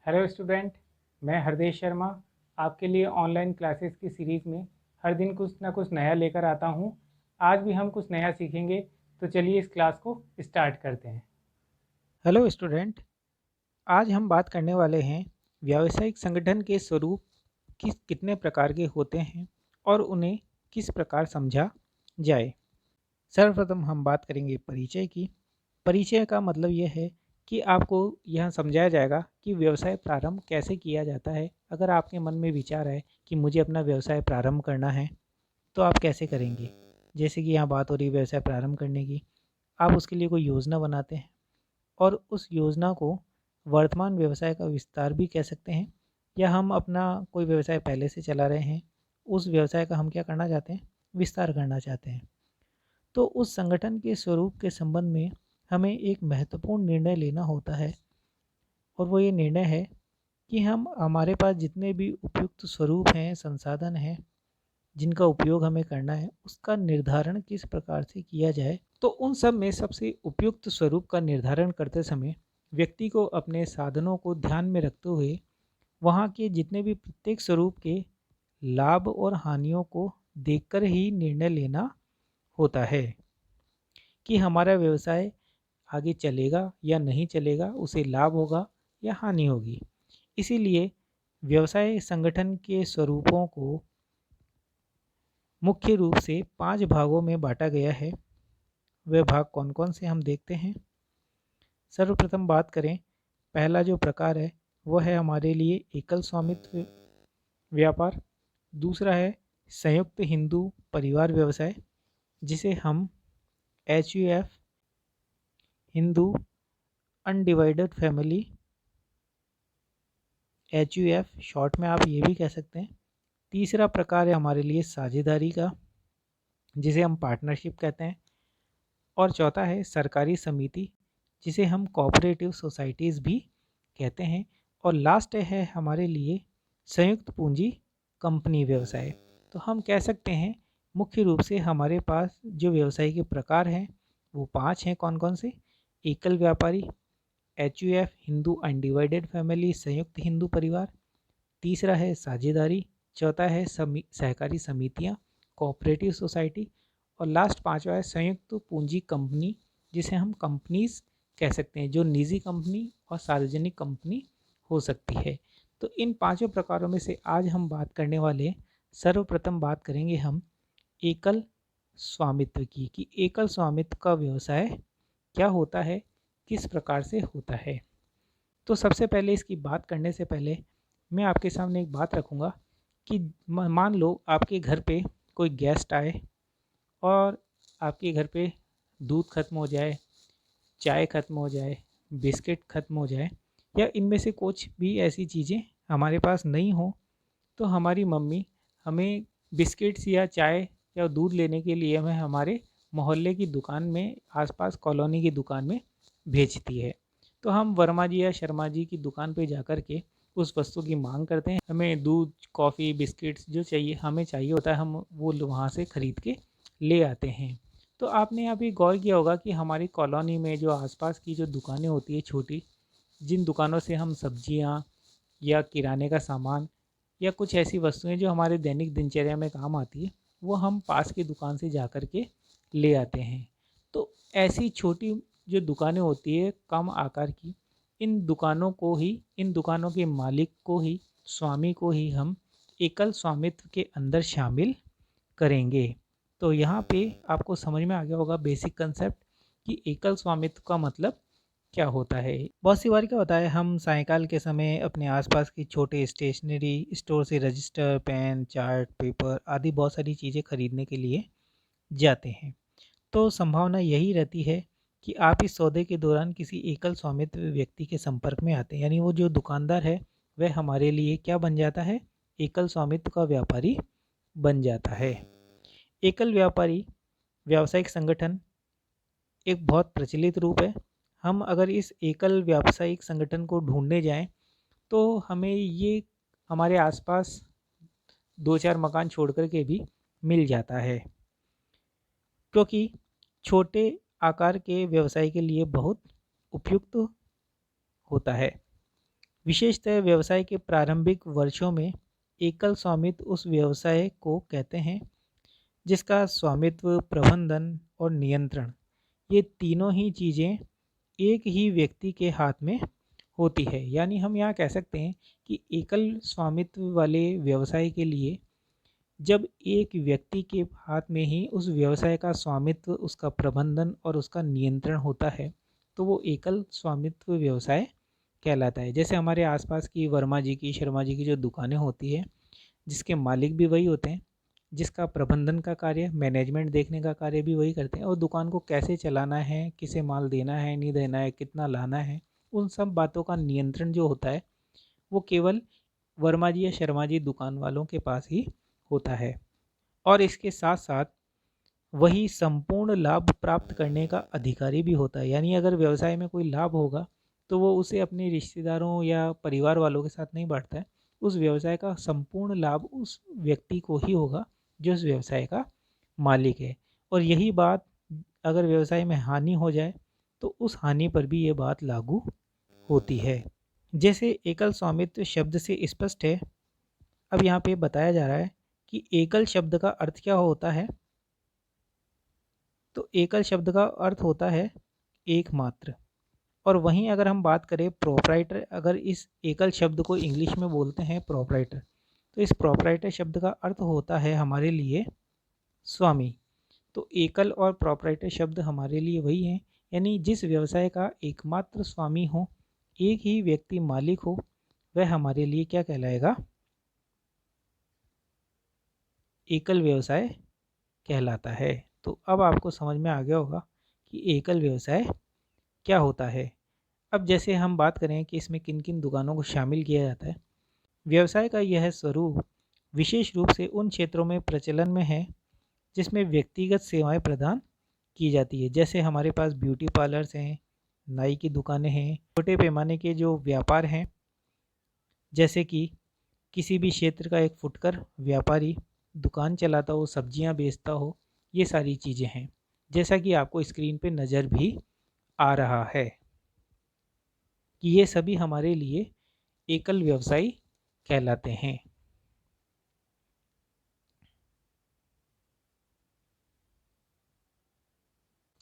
Hello student, मैं हरदेश शर्मा आपके लिए ऑनलाइन क्लासेस की सीरीज़ में हर दिन कुछ ना कुछ नया लेकर आता हूँ। आज भी हम कुछ नया सीखेंगे, तो चलिए इस क्लास को स्टार्ट करते हैं। हेलो स्टूडेंट, आज हम बात करने वाले हैं व्यावसायिक संगठन के स्वरूप कितने प्रकार के होते हैं और उन्हें किस प्रकार समझा जाए। सर्वप्रथम हम बात करेंगे परिचय की। परिचय का मतलब यह है कि आपको यह समझाया जाएगा कि व्यवसाय प्रारंभ कैसे किया जाता है। अगर आपके मन में विचार है कि मुझे अपना व्यवसाय प्रारंभ करना है, तो आप कैसे करेंगे। जैसे कि यहाँ बात हो रही है व्यवसाय प्रारंभ करने की, आप उसके लिए कोई योजना बनाते हैं और उस योजना को वर्तमान व्यवसाय का विस्तार भी कह सकते हैं, या हम अपना कोई व्यवसाय पहले से चला रहे हैं, उस व्यवसाय का हम क्या करना चाहते हैं, विस्तार करना चाहते हैं। तो उस संगठन के स्वरूप के संबंध में हमें एक महत्वपूर्ण निर्णय लेना होता है, और वो ये निर्णय है कि हम हमारे पास जितने भी उपयुक्त स्वरूप हैं, संसाधन हैं, जिनका उपयोग हमें करना है, उसका निर्धारण किस प्रकार से किया जाए। तो उन सब में सबसे उपयुक्त स्वरूप का निर्धारण करते समय व्यक्ति को अपने साधनों को ध्यान में रखते हुए वहाँ के जितने भी प्रत्येक स्वरूप के लाभ और हानियों को देखकर ही निर्णय लेना होता है कि हमारा व्यवसाय आगे चलेगा या नहीं चलेगा, उसे लाभ होगा या हानि होगी। इसीलिए व्यवसाय संगठन के स्वरूपों को मुख्य रूप से 5 भागों में बांटा गया है। वे भाग कौन कौन से हम देखते हैं। सर्वप्रथम बात करें, पहला जो प्रकार है वो है हमारे लिए एकल स्वामित्व व्यापार। दूसरा है संयुक्त हिंदू परिवार व्यवसाय, जिसे हम HUF, Hindu undivided family, HUF short में आप ये भी कह सकते हैं। तीसरा प्रकार है हमारे लिए साझेदारी का, जिसे हम पार्टनरशिप कहते हैं। और चौथा है सरकारी समिति, जिसे हम कोऑपरेटिव सोसाइटीज़ भी कहते हैं। और लास्ट है हमारे लिए संयुक्त पूंजी कंपनी व्यवसाय। तो हम कह सकते हैं मुख्य रूप से हमारे पास जो व्यवसाय के प्रकार हैं वो 5 हैं। कौन कौन से? एकल व्यापारी, HUF हिंदू अनडिवाइडेड फैमिली संयुक्त हिंदू परिवार, तीसरा है साझेदारी, चौथा है सहकारी समितियाँ कोऑपरेटिव सोसाइटी, और लास्ट पांचवा है संयुक्त पूंजी कंपनी, जिसे हम कंपनीज कह सकते हैं, जो निजी कंपनी और सार्वजनिक कंपनी हो सकती है। तो इन पांचों प्रकारों में से आज हम बात करने वाले हैं। सर्वप्रथम बात करेंगे हम एकल स्वामित्व की, कि एकल स्वामित्व का व्यवसाय क्या होता है, किस प्रकार से होता है। तो सबसे पहले इसकी बात करने से पहले मैं आपके सामने एक बात रखूँगा कि मान लो आपके घर पे कोई गेस्ट आए और आपके घर पे दूध ख़त्म हो जाए, चाय ख़त्म हो जाए, बिस्किट ख़त्म हो जाए, या इनमें से कुछ भी ऐसी चीज़ें हमारे पास नहीं हो, तो हमारी मम्मी हमें बिस्किट्स या चाय या दूध लेने के लिए हमें हमारे मोहल्ले की दुकान में, आसपास कॉलोनी की दुकान में भेजती है। तो हम वर्मा जी या शर्मा जी की दुकान पे जाकर के उस वस्तु की मांग करते हैं। हमें दूध, कॉफ़ी, बिस्किट्स जो चाहिए हमें चाहिए होता है, हम वो वहाँ से ख़रीद के ले आते हैं। तो आपने अभी गौर किया होगा कि हमारी कॉलोनी में जो आसपास की जो दुकानें होती है छोटी, जिन दुकानों से हम सब्जियाँ या किराने का सामान या कुछ ऐसी वस्तुएं जो हमारे दैनिक दिनचर्या में काम आती है, वो हम पास की दुकान से जा कर के ले आते हैं। तो ऐसी छोटी जो दुकानें होती है कम आकार की, इन दुकानों के मालिक को ही, स्वामी को ही हम एकल स्वामित्व के अंदर शामिल करेंगे। तो यहाँ पे आपको समझ में आ गया होगा बेसिक कंसेप्ट कि एकल स्वामित्व का मतलब क्या होता है। बहुत सी बार क्या होता है, हम सायंकाल के समय अपने आसपास की छोटे स्टेशनरी स्टोर से रजिस्टर, पेन, चार्ट पेपर आदि बहुत सारी चीज़ें खरीदने के लिए जाते हैं। तो संभावना यही रहती है कि आप इस सौदे के दौरान किसी एकल स्वामित्व व्यक्ति के संपर्क में आते हैं, यानी वो जो दुकानदार है वह हमारे लिए क्या बन जाता है, एकल स्वामित्व का व्यापारी बन जाता है। एकल व्यापारी व्यावसायिक संगठन एक बहुत प्रचलित रूप है। हम अगर इस एकल व्यावसायिक संगठन को ढूंढने जाएं तो हमें ये हमारे आसपास 2-4 मकान छोड़ कर के भी मिल जाता है, क्योंकि छोटे आकार के व्यवसाय के लिए बहुत उपयुक्त होता है। विशेषतः व्यवसाय के प्रारंभिक वर्षों में एकल स्वामित्व उस व्यवसाय को कहते हैं जिसका स्वामित्व, प्रबंधन और नियंत्रण, ये तीनों ही चीज़ें एक ही व्यक्ति के हाथ में होती है। यानी हम यहाँ कह सकते हैं कि एकल स्वामित्व वाले व्यवसाय के लिए जब एक व्यक्ति के हाथ में ही उस व्यवसाय का स्वामित्व, उसका प्रबंधन और उसका नियंत्रण होता है, तो वो एकल स्वामित्व व्यवसाय कहलाता है। जैसे हमारे आसपास की वर्मा जी की, शर्मा जी की जो दुकानें होती है, जिसके मालिक भी वही होते हैं, जिसका प्रबंधन का कार्य, मैनेजमेंट देखने का कार्य भी वही करते हैं, और दुकान को कैसे चलाना है, किसे माल देना है, नहीं देना है, कितना लाना है, उन सब बातों का नियंत्रण जो होता है वो केवल वर्मा जी या शर्मा जी दुकान वालों के पास ही होता है। और इसके साथ साथ वही संपूर्ण लाभ प्राप्त करने का अधिकारी भी होता है। यानी अगर व्यवसाय में कोई लाभ होगा तो वो उसे अपने रिश्तेदारों या परिवार वालों के साथ नहीं बांटता है। उस व्यवसाय का संपूर्ण लाभ उस व्यक्ति को ही होगा जो उस व्यवसाय का मालिक है। और यही बात अगर व्यवसाय में हानि हो जाए तो उस हानि पर भी ये बात लागू होती है। जैसे एकल स्वामित्व शब्द से स्पष्ट है, अब यहाँ पे बताया जा रहा है कि एकल शब्द का अर्थ क्या होता है। तो एकल शब्द का अर्थ होता है एकमात्र। और वहीं अगर हम बात करें प्रोप्राइटर, अगर इस एकल शब्द को इंग्लिश में बोलते हैं प्रोप्राइटर, तो इस प्रोप्राइटर शब्द का अर्थ होता है हमारे लिए स्वामी। तो एकल और प्रोप्राइटर शब्द हमारे लिए वही हैं, यानी जिस व्यवसाय का एकमात्र स्वामी हो, एक ही व्यक्ति मालिक हो, वह हमारे लिए क्या कहलाएगा, एकल व्यवसाय कहलाता है। तो अब आपको समझ में आ गया होगा कि एकल व्यवसाय क्या होता है। अब जैसे हम बात करें कि इसमें किन किन दुकानों को शामिल किया जाता है। व्यवसाय का यह स्वरूप विशेष रूप से उन क्षेत्रों में प्रचलन में है जिसमें व्यक्तिगत सेवाएं प्रदान की जाती है। जैसे हमारे पास ब्यूटी पार्लर्स हैं, नाई की दुकानें हैं, छोटे पैमाने के जो व्यापार हैं, जैसे कि किसी भी क्षेत्र का एक फुटकर व्यापारी दुकान चलाता हो, सब्जियां बेचता हो, ये सारी चीज़ें हैं। जैसा कि आपको स्क्रीन पे नज़र भी आ रहा है कि ये सभी हमारे लिए एकल व्यवसायी कहलाते हैं।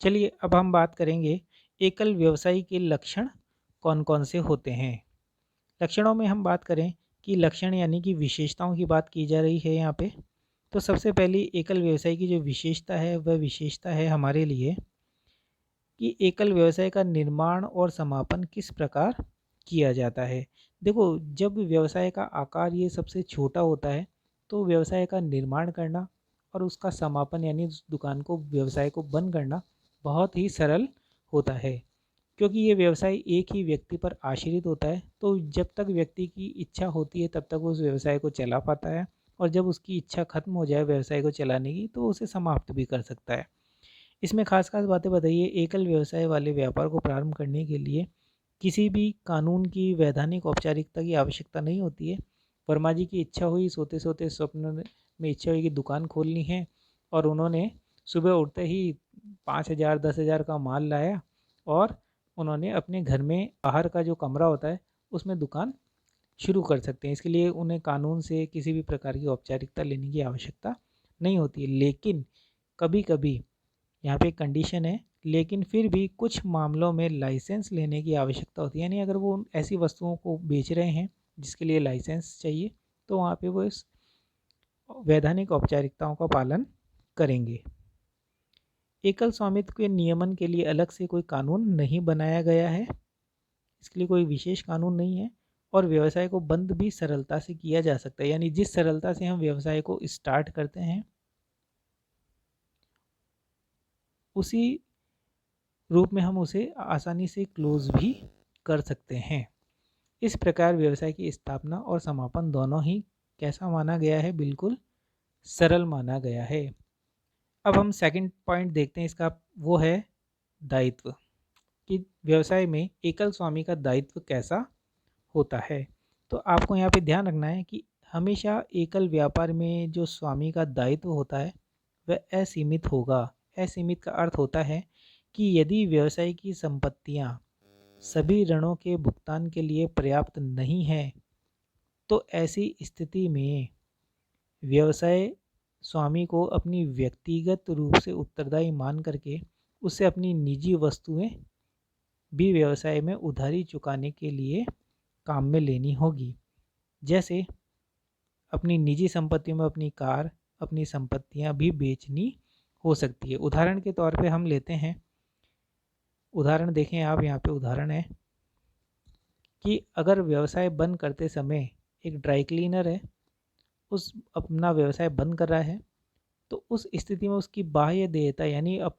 चलिए अब हम बात करेंगे एकल व्यवसायी के लक्षण कौन कौन से होते हैं। लक्षणों में हम बात करें कि लक्षण यानी कि विशेषताओं की बात की जा रही है यहाँ पे। तो सबसे पहली एकल व्यवसाय की जो विशेषता है वह विशेषता है हमारे लिए कि एकल व्यवसाय का निर्माण और समापन किस प्रकार किया जाता है। देखो, जब व्यवसाय का आकार ये सबसे छोटा होता है तो व्यवसाय का निर्माण करना और उसका समापन यानी उस दुकान को, व्यवसाय को बंद करना बहुत ही सरल होता है, क्योंकि ये व्यवसाय एक ही व्यक्ति पर आश्रित होता है। तो जब तक व्यक्ति की इच्छा होती है तब तक उस व्यवसाय को चला पाता है, और जब उसकी इच्छा खत्म हो जाए व्यवसाय को चलाने की तो उसे समाप्त भी कर सकता है। इसमें खास खास बातें बताइए। एकल व्यवसाय वाले व्यापार को प्रारंभ करने के लिए किसी भी कानून की वैधानिक औपचारिकता की आवश्यकता नहीं होती है। वर्मा जी की इच्छा हुई, सोते सोते स्वप्न में इच्छा हुई कि दुकान खोलनी है, और उन्होंने सुबह उठते ही 5,000 10,000 का माल लाया और उन्होंने अपने घर में बाहर का जो कमरा होता है उसमें दुकान शुरू कर सकते हैं। इसके लिए उन्हें कानून से किसी भी प्रकार की औपचारिकता लेने की आवश्यकता नहीं होती है। लेकिन कभी कभी यहाँ पे कंडीशन है, लेकिन फिर भी कुछ मामलों में लाइसेंस लेने की आवश्यकता होती है। यानी अगर वो ऐसी वस्तुओं को बेच रहे हैं जिसके लिए लाइसेंस चाहिए तो वहाँ पे वो इस वैधानिक औपचारिकताओं का पालन करेंगे। एकल स्वामित्व के नियमन के लिए अलग से कोई कानून नहीं बनाया गया है, इसके लिए कोई विशेष कानून नहीं है, और व्यवसाय को बंद भी सरलता से किया जा सकता है। यानी जिस सरलता से हम व्यवसाय को स्टार्ट करते हैं उसी रूप में हम उसे आसानी से क्लोज भी कर सकते हैं। इस प्रकार व्यवसाय की स्थापना और समापन दोनों ही कैसा माना गया है, बिल्कुल सरल माना गया है। अब हम सेकंड पॉइंट देखते हैं इसका, वो है दायित्व, कि व्यवसाय में एकल स्वामी का दायित्व कैसा होता है। तो आपको यहाँ पे ध्यान रखना है कि हमेशा एकल व्यापार में जो स्वामी का दायित्व होता है वह असीमित होगा। असीमित का अर्थ होता है कि यदि व्यवसाय की संपत्तियाँ सभी ऋणों के भुगतान के लिए पर्याप्त नहीं है, तो ऐसी स्थिति में व्यवसाय स्वामी को अपनी व्यक्तिगत रूप से उत्तरदायी मान करके उससे अपनी निजी वस्तुएं भी व्यवसाय में उधारी चुकाने के लिए काम में लेनी होगी। जैसे अपनी निजी संपत्ति में अपनी कार, अपनी संपत्तियां भी बेचनी हो सकती है। उदाहरण के तौर पे हम लेते हैं, उदाहरण देखें आप, यहाँ पे उदाहरण है कि अगर व्यवसाय बंद करते समय एक ड्राई क्लीनर है, उस अपना व्यवसाय बंद कर रहा है, तो उस स्थिति में उसकी बाह्य देयता यानी अब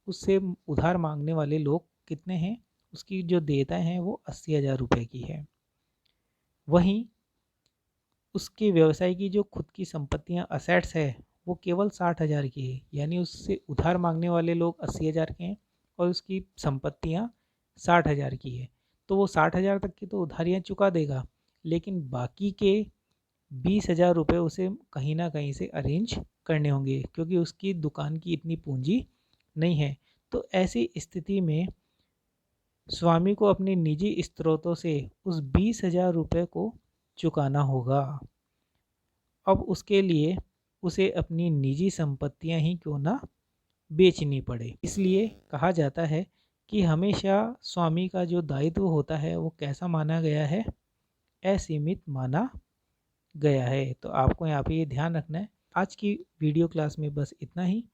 उससे उधार मांगने वाले लोग कितने हैं, उसकी जो देयताएं हैं वो 80,000 रुपये की है। वहीं उसके व्यवसाय की जो खुद की संपत्तियां असेट्स है वो केवल 60,000 की है, यानी उससे उधार मांगने वाले लोग 80,000 के हैं और उसकी संपत्तियां 60,000 की है। तो वो 60,000 तक की तो उधारियां चुका देगा, लेकिन बाकी के 20,000 रुपये उसे कहीं ना कहीं से अरेंज करने होंगे, क्योंकि उसकी दुकान की इतनी पूंजी नहीं है। तो ऐसी स्थिति में स्वामी को अपने निजी स्रोतों से उस 20,000 रुपये को चुकाना होगा। अब उसके लिए उसे अपनी निजी संपत्तियां ही क्यों ना बेचनी पड़े। इसलिए कहा जाता है कि हमेशा स्वामी का जो दायित्व होता है वो कैसा माना गया है, असीमित माना गया है। तो आपको यहाँ पे ये ध्यान रखना है। आज की वीडियो क्लास में बस इतना ही।